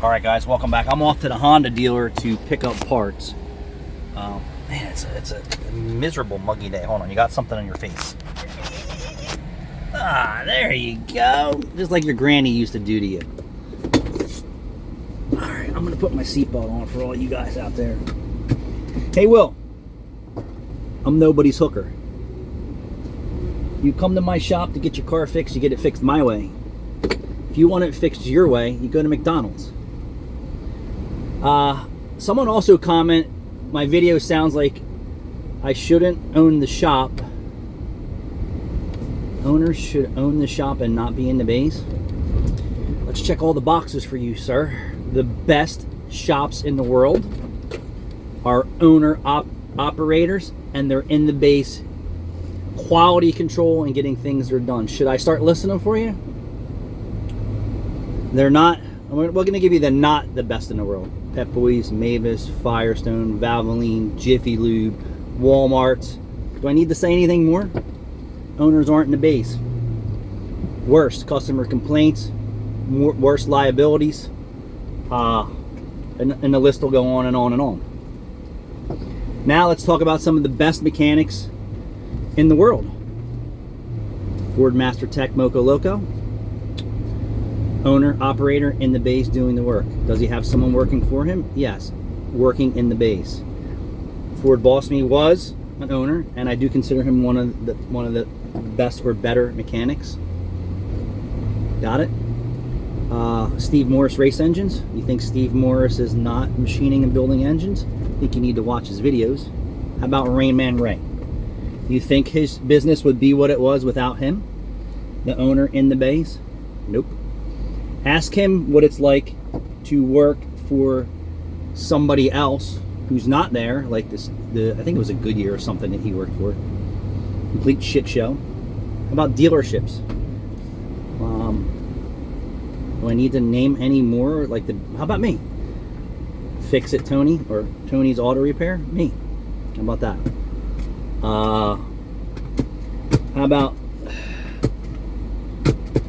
All right, guys, welcome back. I'm off to the Honda dealer to pick up parts. Man, it's a miserable, muggy day. Hold on, you got something on your face. Ah, there you go. Just like your granny used to do to you. All right, I'm gonna put my seatbelt on for all you guys out there. Hey, Will. I'm nobody's hooker. You come to my shop to get your car fixed, you get it fixed my way. If you want it fixed your way, you go to McDonald's. Someone also comment, my video sounds like I shouldn't own the shop. Owners should own the shop and not be in the base. Let's check all the boxes for you, sir. The best shops in the world are owner operators, and they're in the base. Quality control and getting things are done. Should I start listing them for you? They're not. We're going to give you the not the best in the world. Pep Boys, Mavis, Firestone, Valvoline, Jiffy Lube, Walmart. Do I need to say anything more? Owners aren't in the base. Worst customer complaints, worst liabilities, and the list will go on and on and on. Now let's talk about some of the best mechanics in the world. Ford Master Tech Moco Loco. Owner, operator in the base doing the work. Does he have someone working for him? Yes, working in the base. Ford Boss Me was an owner, and I do consider him one of the best or better mechanics. Got it? Steve Morris Race Engines. You think Steve Morris is not machining and building engines? I think you need to watch his videos. How about Rain Man Ray? You think his business would be what it was without him? The owner in the base? Nope. Ask him what it's like to work for somebody else who's not there, like I think it was a Goodyear or something that he worked for. Complete shit show. How about dealerships? Do I need to name any more? How about me? Fix It Tony, or Tony's Auto Repair? Me. How about that? How about,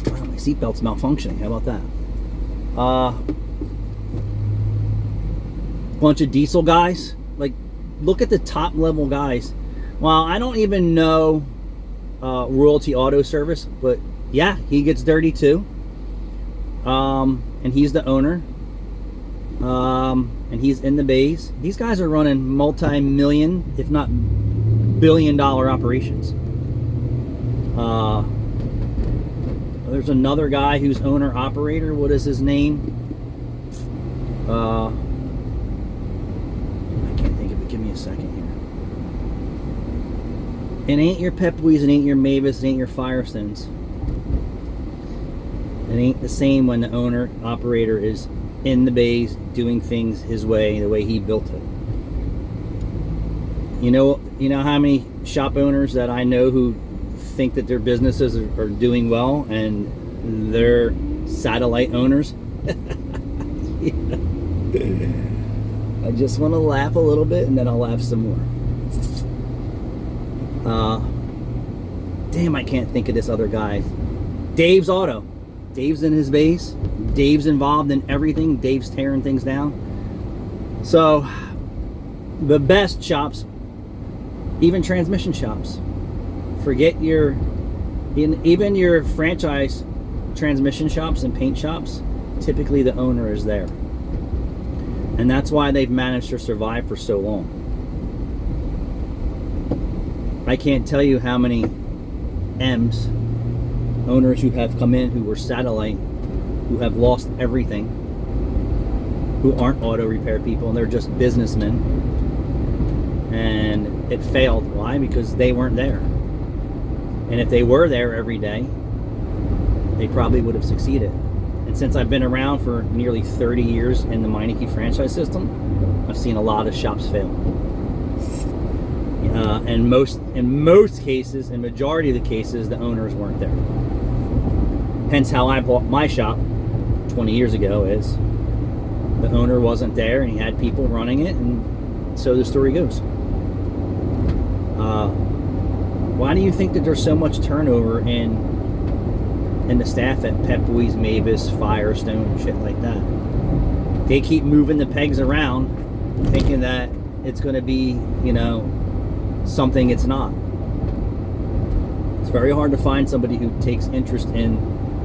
wow, my seatbelt's malfunctioning. How about that? Bunch of diesel guys. Like, look at the top level guys. Well, I don't even know Royalty Auto Service, but yeah, he gets dirty too. And he's the owner. And he's in the base. These guys are running multi-million, if not billion-dollar operations. There's another guy who's owner-operator. What is his name? I can't think of it. Give me a second here. It ain't your Pep Boys, it ain't your Mavis, it ain't your Firestones. It ain't the same when the owner-operator is in the base doing things his way, the way he built it. You know how many shop owners that I know who think that their businesses are doing well and they're satellite owners? Yeah. I just want to laugh a little bit and then I'll laugh some more. Damn, I can't think of this other guy. Dave's Auto. Dave's in his base. Dave's involved in everything. Dave's tearing things down. So, the best shops, even transmission shops, forget even your franchise transmission shops and paint shops, typically the owner is there. And that's why they've managed to survive for so long. I can't tell you how many M's, owners who have come in who were satellite, who have lost everything, who aren't auto repair people and they're just businessmen, and it failed. Why? Because they weren't there. And if they were there every day, they probably would have succeeded. And since I've been around for nearly 30 years in the Meineke franchise system, I've seen a lot of shops fail. And in most cases, in majority of the cases, the owners weren't there. Hence how I bought my shop 20 years ago, is the owner wasn't there and he had people running it, and so the story goes. Why do you think that there's so much turnover in the staff at Pep Boys, Mavis, Firestone, shit like that? they keep moving the pegs around, thinking that it's going to be, something it's not. It's very hard to find somebody who takes interest in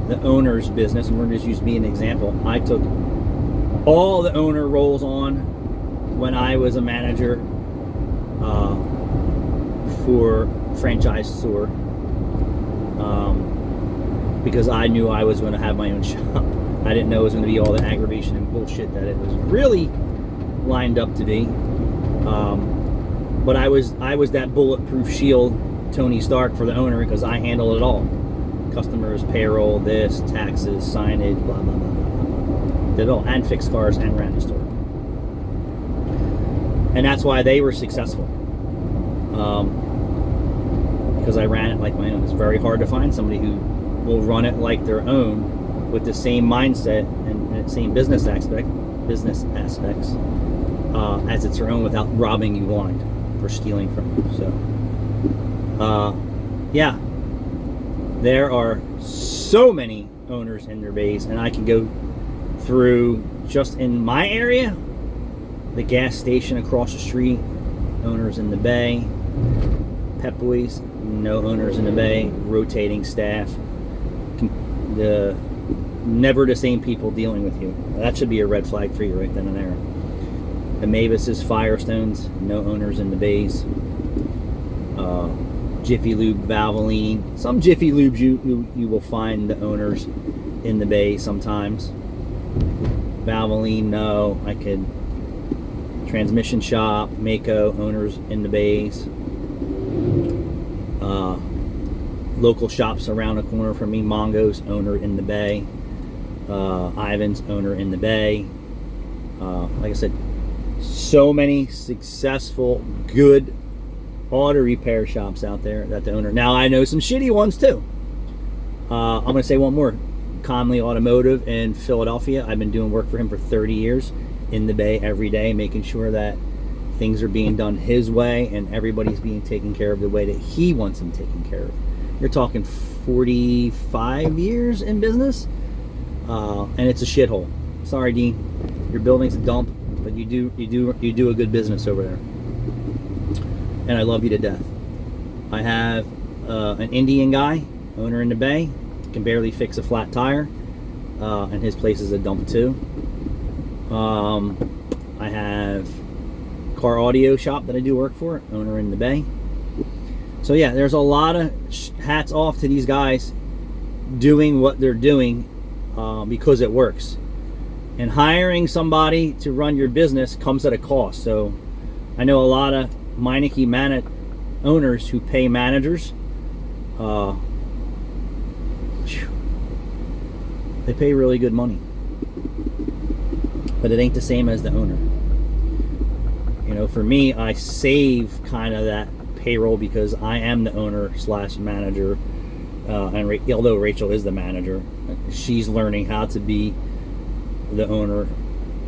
the owner's business, and we're going to just use me as an example. I took all the owner roles on when I was a manager for franchise store, because I knew I was going to have my own shop. I didn't know it was going to be all the aggravation and bullshit that it was really lined up to be. But I was that bulletproof shield, Tony Stark, for the owner, because I handle it all. Customers, payroll, this, taxes, signage, blah, blah, blah, blah, blah. Did it all, and fixed cars, and ran the store. And that's why they were successful. Because I ran it like my own. It's very hard to find somebody who will run it like their own with the same mindset and same business aspects as it's their own, without robbing you blind or stealing from you. So, yeah, there are so many owners in their bays, and I can go through just in my area, the gas station across the street, owners in the bay. Pep Boys, no owners in the bay, rotating staff, never the same people dealing with you. That should be a red flag for you right then and there. The Mavis's, Firestones, no owners in the bays. Jiffy Lube, Valvoline. Some Jiffy Lubes you will find the owners in the bay sometimes. Valvoline, no. I could. Transmission Shop, Mako, owners in the bays. Local shops around the corner from me, Mongo's, owner in the bay. Ivan's, owner in the bay. Like I said, so many successful, good auto repair shops out there that the owner. Now I know some shitty ones too. I'm going to say one more. Conley Automotive in Philadelphia. I've been doing work for him for 30 years in the bay every day, making sure that things are being done his way and everybody's being taken care of the way that he wants them taken care of. You're talking 45 years in business, and it's a shithole. Sorry, Dean, your building's a dump, but you do a good business over there, and I love you to death. I have an Indian guy, owner in the bay, can barely fix a flat tire, and his place is a dump too. I have car audio shop that I do work for, owner in the bay. So yeah, there's a lot of hats off to these guys doing what they're doing because it works. And hiring somebody to run your business comes at a cost. So I know a lot of Meineke owners who pay managers. They pay really good money, but it ain't the same as the owner. For me, I save kind of that payroll because I am the owner / manager, and although Rachel is the manager, she's learning how to be the owner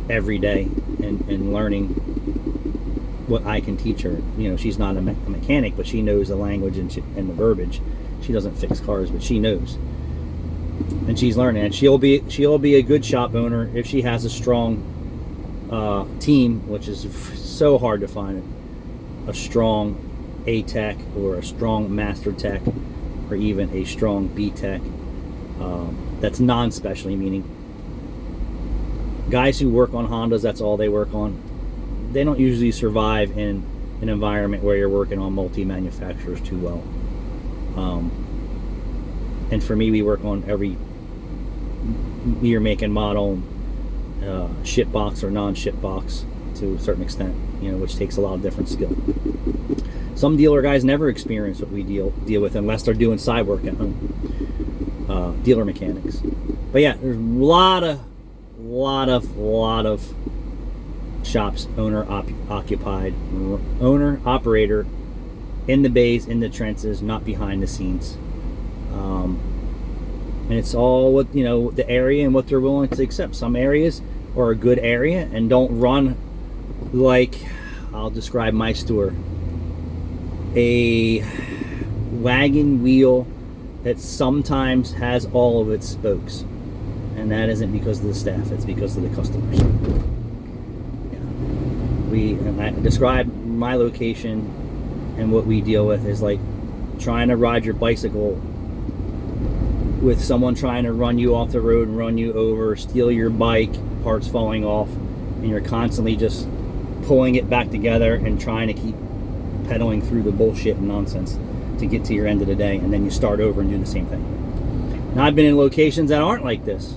every day and learning what I can teach her. She's not a mechanic, but she knows the language and the verbiage. She doesn't fix cars, but she knows, and she's learning. And she'll be a good shop owner if she has a strong team, which is so hard to find. A strong A Tech or a strong Master Tech or even a strong B Tech that's non-specialty, meaning guys who work on Hondas, that's all they work on. They don't usually survive in an environment where you're working on multi-manufacturers too well. And for me, we work on every year, make, and model, ship box or non-ship box to a certain extent, which takes a lot of different skill. Some dealer guys never experience what we deal with unless they're doing side work at home. Dealer mechanics. But yeah, there's a lot of shops owner occupied, owner operator in the bays, in the trenches, not behind the scenes. And it's all what the area and what they're willing to accept. Some areas are a good area and don't run like, I'll describe my store, a wagon wheel that sometimes has all of its spokes. And and that isn't because of the staff, it's because of the customers. And I describe my location and what we deal with is like trying to ride your bicycle with someone trying to run you off the road and run you over, steal your bike, parts falling off, and you're constantly just pulling it back together and trying to keep pedaling through the bullshit and nonsense to get to your end of the day, and then you start over and do the same thing. Now, I've been in locations that aren't like this,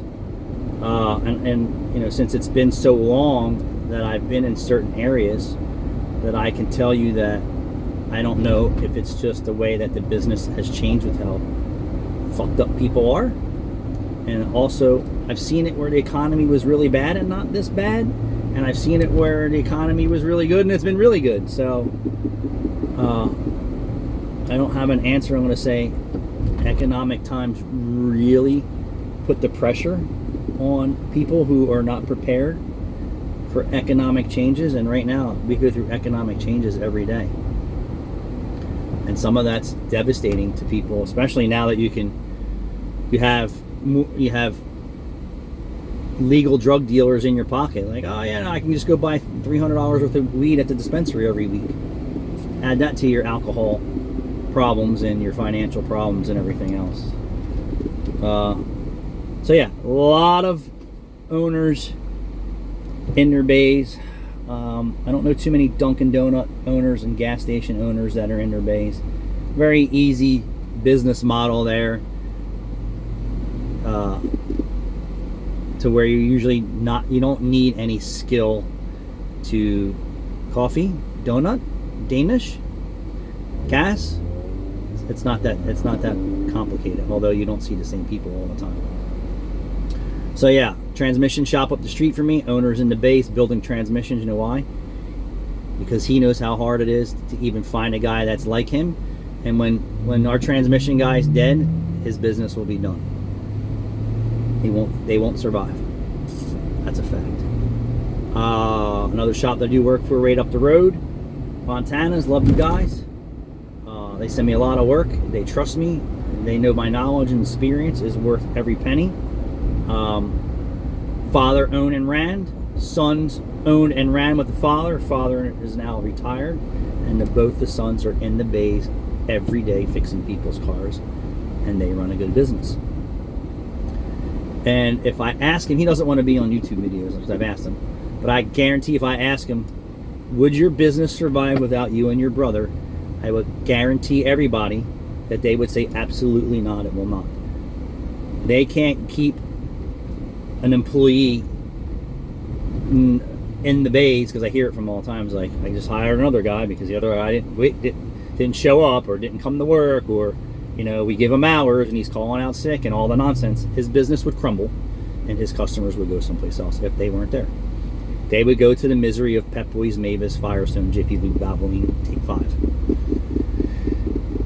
and you know, since it's been so long that I've been in certain areas, that I can tell you that I don't know if it's just the way that the business has changed with how fucked up people are. And also, I've seen it where the economy was really bad and not this bad, and I've seen it where the economy was really good and it's been really good. So I don't have an answer. I'm going to say economic times really put the pressure on people who are not prepared for economic changes, and right now we go through economic changes every day, and some of that's devastating to people, especially now that you have legal drug dealers in your pocket. Like, oh yeah, no, I can just go buy $300 worth of weed at the dispensary every week. Add that to your alcohol problems and your financial problems and everything else. So yeah, a lot of owners in their bays. I don't know too many Dunkin' Donut owners and gas station owners that are in their bays. Very easy business model there, to where you don't need any skill to coffee, donut, Danish, gas. It's not that complicated, although you don't see the same people all the time. So yeah, transmission shop up the street from me, owners in the base building transmissions. You know why? Because he knows how hard it is to even find a guy that's like him, and when our transmission guy's dead, his business will be done. They won't survive. That's a fact. Another shop that I do work for right up the road, Fontana's. Love you guys. They send me a lot of work. They trust me. They know my knowledge and experience is worth every penny. Father owned and ran, sons owned and ran with the father. Father is now retired, and both the sons are in the bays every day fixing people's cars, and they run a good business. And if I ask him, he doesn't want to be on YouTube videos because I've asked him, but I guarantee if I ask him, would your business survive without you and your brother, I would guarantee everybody that they would say absolutely not, it will not. They can't keep an employee in the bays, because I hear it from all times, like, I just hired another guy because the other guy didn't show up or didn't come to work, or you know, we give him hours and he's calling out sick and all the nonsense. His business would crumble and his customers would go someplace else if they weren't there. They would go to the misery of Pep Boys, Mavis, Firestone, Jiffy Lube, Valvoline, Take 5.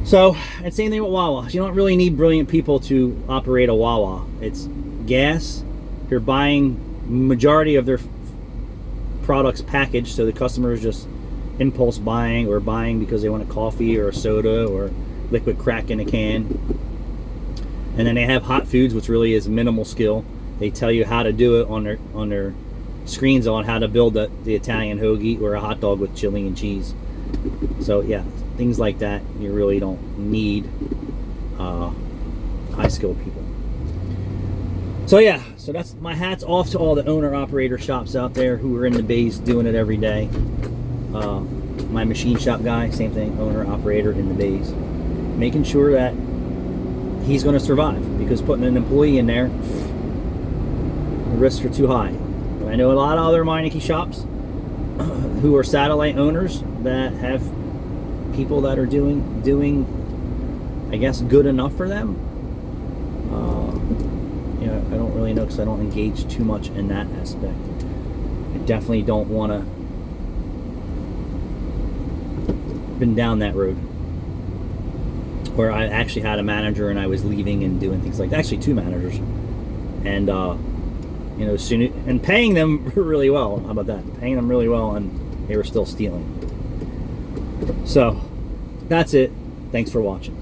So, and same thing with Wawa. You don't really need brilliant people to operate a Wawa. It's gas. They're buying majority of their products packaged, so the customer is just impulse buying, or buying because they want a coffee or a soda or liquid crack in a can. And then they have hot foods, which really is minimal skill. They tell you how to do it on their screens on how to build the Italian hoagie or a hot dog with chili and cheese. So yeah, things like that. You really don't need high skilled people. So yeah, so that's my hat's off to all the owner operator shops out there who are in the bays doing it every day. My machine shop guy, same thing, owner operator in the bays, making sure that he's going to survive, because putting an employee in there, the risks are too high. But I know a lot of other Meineke shops who are satellite owners that have people that are doing I guess good enough for them. You know, I don't really know, because I don't engage too much in that aspect. I definitely don't want to been down that road where I actually had a manager and I was leaving and doing things like that. Actually, 2 managers, and you know, soon, and paying them really well. How about that? Paying them really well, and they were still stealing. So that's it. Thanks for watching.